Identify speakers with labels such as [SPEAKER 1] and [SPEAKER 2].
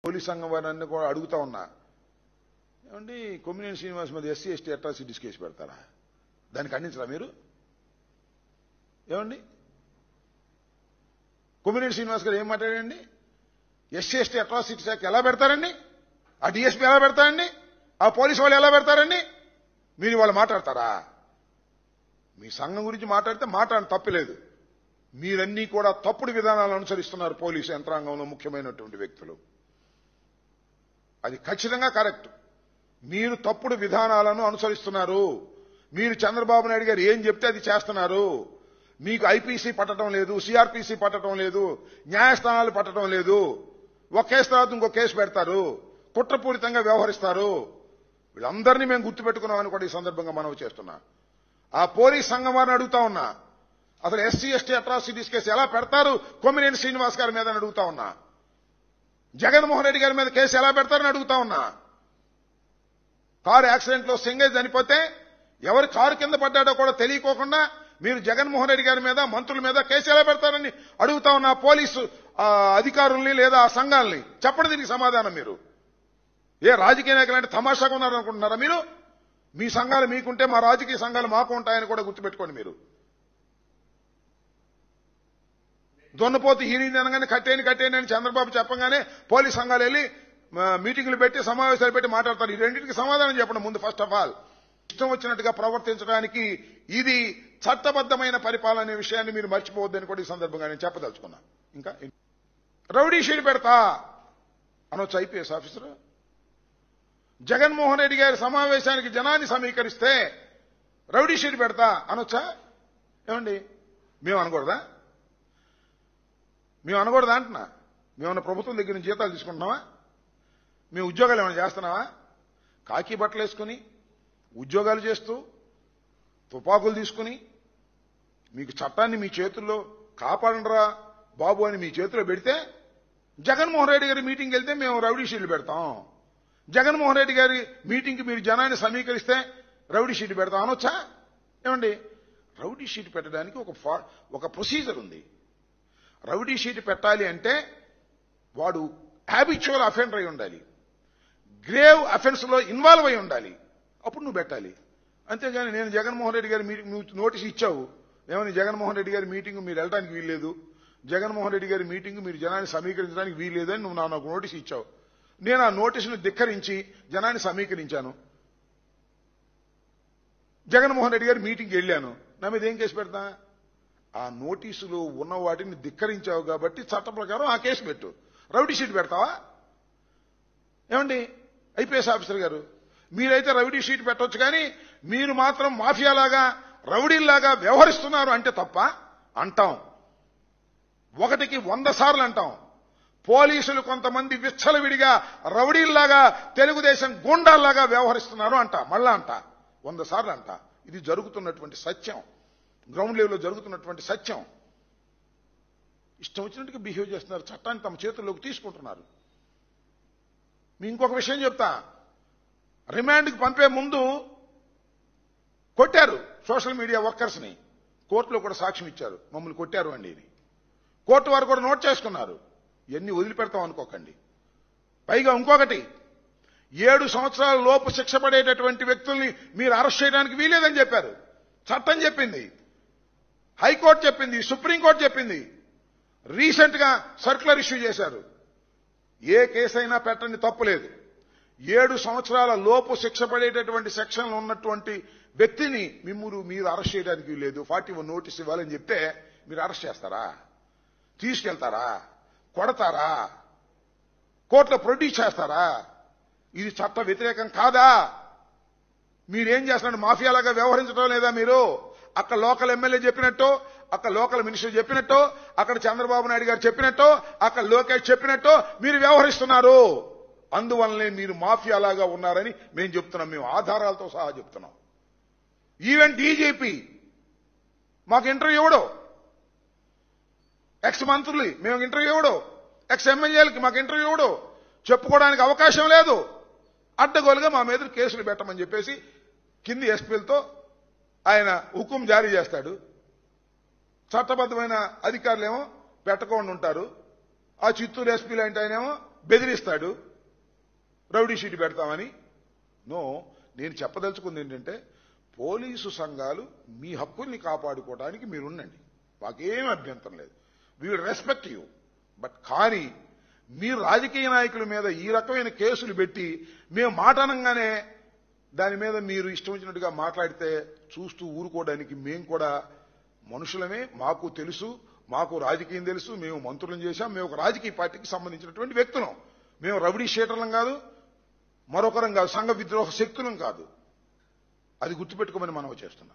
[SPEAKER 1] Police సంఘం వారిని కూడా అడుగుతా ఉన్నా, ఏమండి కొమ్మినేని శ్రీనివాస్ మీద ఎస్సీ ఎస్టీ అట్రాసిటీస్ కేసు పెడతారా? దాన్ని ఖండించరా మీరు? ఏమండి కొమ్మినేని శ్రీనివాస్ గారు ఏం మాట్లాడండి? ఎస్సీ ఎస్టీ అట్రాసిటీస్ యాక్ట్ ఎలా పెడతారండి? ఆ డిఎస్పీ ఎలా పెడతారండి? ఆ పోలీసు వాళ్ళు ఎలా పెడతారండి? మీరు వాళ్ళు మాట్లాడతారా? మీ సంఘం గురించి మాట్లాడితే మాట్లాడడం తప్పులేదు. మీరన్నీ కూడా తప్పుడు విధానాలు అనుసరిస్తున్నారు. పోలీసు యంత్రాంగంలో ముఖ్యమైనటువంటి వ్యక్తులు, అది ఖచ్చితంగా కరెక్ట్. మీరు తప్పుడు విధానాలను అనుసరిస్తున్నారు. మీరు చంద్రబాబు నాయుడు గారు ఏం చెప్తే అది చేస్తున్నారు. మీకు ఐపీసీ పట్టడం లేదు, సిఆర్పీసీ పట్టడం లేదు, న్యాయస్థానాలు పట్టడం లేదు. ఒక కేసు తర్వాత ఇంకో కేసు పెడతారు, కుట్రపూరితంగా వ్యవహరిస్తారు. వీళ్ళందరినీ మేము గుర్తుపెట్టుకున్నామని కూడా ఈ సందర్భంగా మనవి చేస్తున్నా. ఆ పోలీస్ సంఘం వారిని అడుగుతా ఉన్నా, అసలు ఎస్సీ ఎస్టీ అట్రాసిటీస్ కేసు ఎలా పెడతారు కొమ్మినేని శ్రీనివాస్ గారి మీద అని అడుగుతా ఉన్నా. జగన్మోహన్ రెడ్డి గారి మీద కేసు ఎలా పెడతారని అడుగుతా ఉన్నా. కారు యాక్సిడెంట్ లో సింగేజ్ చనిపోతే ఎవరు కారు కింద పడ్డాడో కూడా తెలియకోకుండా మీరు జగన్మోహన్ రెడ్డి గారి మీద, మంత్రుల మీద కేసు ఎలా పెడతారని అడుగుతా ఉన్నా. పోలీసు అధికారుల్ని లేదా ఆ సంఘాలని చెప్పండి దీనికి సమాధానం. మీరు ఏ రాజకీయ నాయకులు అంటే తమాషాగా ఉన్నారనుకుంటున్నారా మీరు? మీ సంఘాలు మీకుంటే మా రాజకీయ సంఘాలు మాకు ఉంటాయని కూడా గుర్తుపెట్టుకోండి. మీరు దొన్నపోతు హీరింది అనగానే కట్టేని అని చంద్రబాబు చెప్పగానే పోలీస్ సంఘాలు వెళ్ళి మీటింగులు పెట్టి సమావేశాలు పెట్టి మాట్లాడతారు. ఈ రెండింటికి సమాధానం చెప్పండి ముందు. ఫస్ట్ ఆఫ్ ఆల్ ఇష్టం వచ్చినట్టుగా ప్రవర్తించడానికి ఇది చట్టబద్దమైన పరిపాలన అనే విషయాన్ని మీరు మర్చిపోవద్దని కూడా ఈ సందర్భంగా నేను చెప్పదలుచుకున్నా. ఇంకా రౌడీ షీట్ పెడతా అనొచ్చు ఐపీఎస్ ఆఫీసర్. జగన్మోహన్ రెడ్డి గారి సమావేశానికి జనాన్ని సమీకరిస్తే రౌడీ షీట్ పెడతా అనొచ్చా? ఏమండి మేము అనకూడదా? అంటున్నా. మేమన్నా ప్రభుత్వం దగ్గర నుంచి జీతాలు తీసుకుంటున్నావా? మేము ఉద్యోగాలు ఏమైనా చేస్తున్నావా? కాకి బట్టలు వేసుకుని ఉద్యోగాలు చేస్తూ తుపాకులు తీసుకుని మీకు చట్టాన్ని మీ చేతుల్లో కాపాడండిరా బాబు అని మీ చేతిలో పెడితే జగన్మోహన్ రెడ్డి గారి మీటింగ్కి వెళ్తే మేము రౌడీ షీట్లు పెడతాం. జగన్మోహన్ రెడ్డి గారి మీటింగ్కి మీరు జనాన్ని సమీకరిస్తే రౌడీ షీట్ పెడతాం అనొచ్చా? ఏమండి రౌడీ షీట్ పెట్టడానికి ఒక ప్రొసీజర్ ఉంది. రౌడీ షీట్ పెట్టాలి అంటే వాడు హ్యాబిచువల్ అఫెండర్ అయి ఉండాలి, గ్రేవ్ అఫెన్స్ లో ఇన్వాల్వ్ అయి ఉండాలి, అప్పుడు నువ్వు పెట్టాలి. అంతేగాని నేను జగన్మోహన్ రెడ్డి గారి మీటింగ్ నువ్వు నోటీస్ ఇచ్చావు, ఏమని జగన్మోహన్ రెడ్డి గారి మీటింగ్ మీరు వెళ్ళడానికి వీల్లేదు, జగన్మోహన్ రెడ్డి గారి మీటింగ్ మీరు జనాన్ని సమీకరించడానికి వీల్లేదు అని నువ్వు నాకు నోటీస్ ఇచ్చావు. నేను ఆ నోటీసును ధిక్కరించి జనాన్ని సమీకరించాను, జగన్మోహన్ రెడ్డి గారి మీటింగ్కి వెళ్ళాను. నా మీద ఏం కేసు పెడతా? ఆ నోటీసులు ఉన్న వాటిని ధిక్కరించావు కాబట్టి చట్ట ప్రకారం ఆ కేసు పెట్టు. రౌడీ షీట్ పెడతావా? ఏమండి ఐపీఎస్ ఆఫీసర్ గారు, మీరైతే రౌడీ షీట్ పెట్టొచ్చు, కానీ మీరు మాత్రం మాఫియాలాగా రౌడీల్లాగా వ్యవహరిస్తున్నారు అంటే తప్ప అంటాం. 1కి 100 సార్లు అంటాం. పోలీసులు కొంతమంది విచ్చలవిడిగా రౌడీల్లాగా తెలుగుదేశం గూండాల్లాగా వ్యవహరిస్తున్నారు అంట. మళ్ళా అంట 100 సార్లు అంట. ఇది జరుగుతున్నటువంటి సత్యం, గ్రౌండ్ లెవెల్లో జరుగుతున్నటువంటి సత్యం. ఇష్టం వచ్చినట్టుగా బిహేవ్ చేస్తున్నారు, చట్టాన్ని తమ చేతుల్లోకి తీసుకుంటున్నారు. మీ ఇంకొక విషయం చెప్తా, రిమాండ్కి పంపే ముందు కొట్టారు సోషల్ మీడియా వర్కర్స్ ని. కోర్టులో కూడా సాక్ష్యం ఇచ్చారు, మమ్మల్ని కొట్టారు అండి అని. కోర్టు వారు కూడా నోట్ చేసుకున్నారు. ఇవన్నీ వదిలిపెడతాం అనుకోకండి. పైగా ఇంకొకటి, 7 సంవత్సరాల లోపు శిక్ష పడేటటువంటి వ్యక్తుల్ని మీరు అరెస్ట్ చేయడానికి వీలేదని చెప్పారు. చట్టం చెప్పింది, హైకోర్టు చెప్పింది, సుప్రీంకోర్టు చెప్పింది. రీసెంట్ గా సర్క్యులర్ ఇష్యూ చేశారు. ఏ కేసైనా పెట్టండి, తప్పులేదు. 7 సంవత్సరాల లోపు శిక్ష పడేటటువంటి సెక్షన్లు ఉన్నటువంటి వ్యక్తిని మీరు అరెస్ట్ చేయడానికి లేదు, 41 నోటీస్ ఇవ్వాలని చెప్తే మీరు అరెస్ట్ చేస్తారా? తీసుకెళ్తారా? కొడతారా? కోర్టులో ప్రొడ్యూస్ చేస్తారా? ఇది చట్ట వ్యతిరేకం కాదా? మీరేం చేస్తున్నారు? మాఫియాలాగా వ్యవహరించడం లేదా మీరు? అక్కడ లోకల్ ఎమ్మెల్యే చెప్పినట్టు, అక్కడ లోకల్ మినిస్టర్ చెప్పినట్టు, అక్కడ చంద్రబాబు నాయుడు గారు చెప్పినట్టు, అక్కడ లోకేష్ చెప్పినట్టు మీరు వ్యవహరిస్తున్నారు. అందువల్లనే మీరు మాఫియాలాగా ఉన్నారని మేము చెప్తున్నాం. మేము ఆధారాలతో సహా చెప్తున్నాం. ఈవెన్ డీజీపీ మాకు ఇంటర్వ్యూ ఇవ్వడు, ఎక్స్ మంత్రులు మేము ఇంటర్వ్యూ ఇవ్వడు, ఎక్స్ ఎమ్మెల్యేలకి మాకు ఇంటర్వ్యూ ఇవ్వడు, చెప్పుకోవడానికి అవకాశం లేదు. అడ్డగోలుగా మా మీద కేసులు పెట్టమని చెప్పేసి కింది ఎస్పీలతో ఆయన హుకుం జారీ చేస్తాడు. చట్టబద్దమైన అధికారులేమో పెట్టకుండా ఉంటారు. ఆ చిత్తూరు ఎస్పీ లాంటి ఆయనేమో బెదిరిస్తాడు, రౌడీ షీట్ పెడతామని. నో, నేను చెప్పదలుచుకుంది ఏంటంటే పోలీసు సంఘాలు మీ హక్కుల్ని కాపాడుకోవడానికి మీరుండండి, మాకేం అభ్యంతరం లేదు. We will respect you. But కానీ మీరు రాజకీయ నాయకుల మీద ఈ రకమైన కేసులు పెట్టి మేము మాట అనగానే దాని మీద మీరు ఇష్టం వచ్చినట్టుగా మాట్లాడితే చూస్తూ ఊరుకోవడానికి మేము కూడా మనుషులమే, మాకు తెలుసు, మాకు రాజకీయం తెలుసు, మేము మంత్రులను చేశాం, మేము ఒక రాజకీయ పార్టీకి సంబంధించినటువంటి వ్యక్తులం. మేము రౌడీ షీటర్లం కాదు, మరొకరం కాదు, సంఘ విద్రోహ శక్తులం కాదు. అది గుర్తుపెట్టుకోమని మనవి చేస్తున్నా.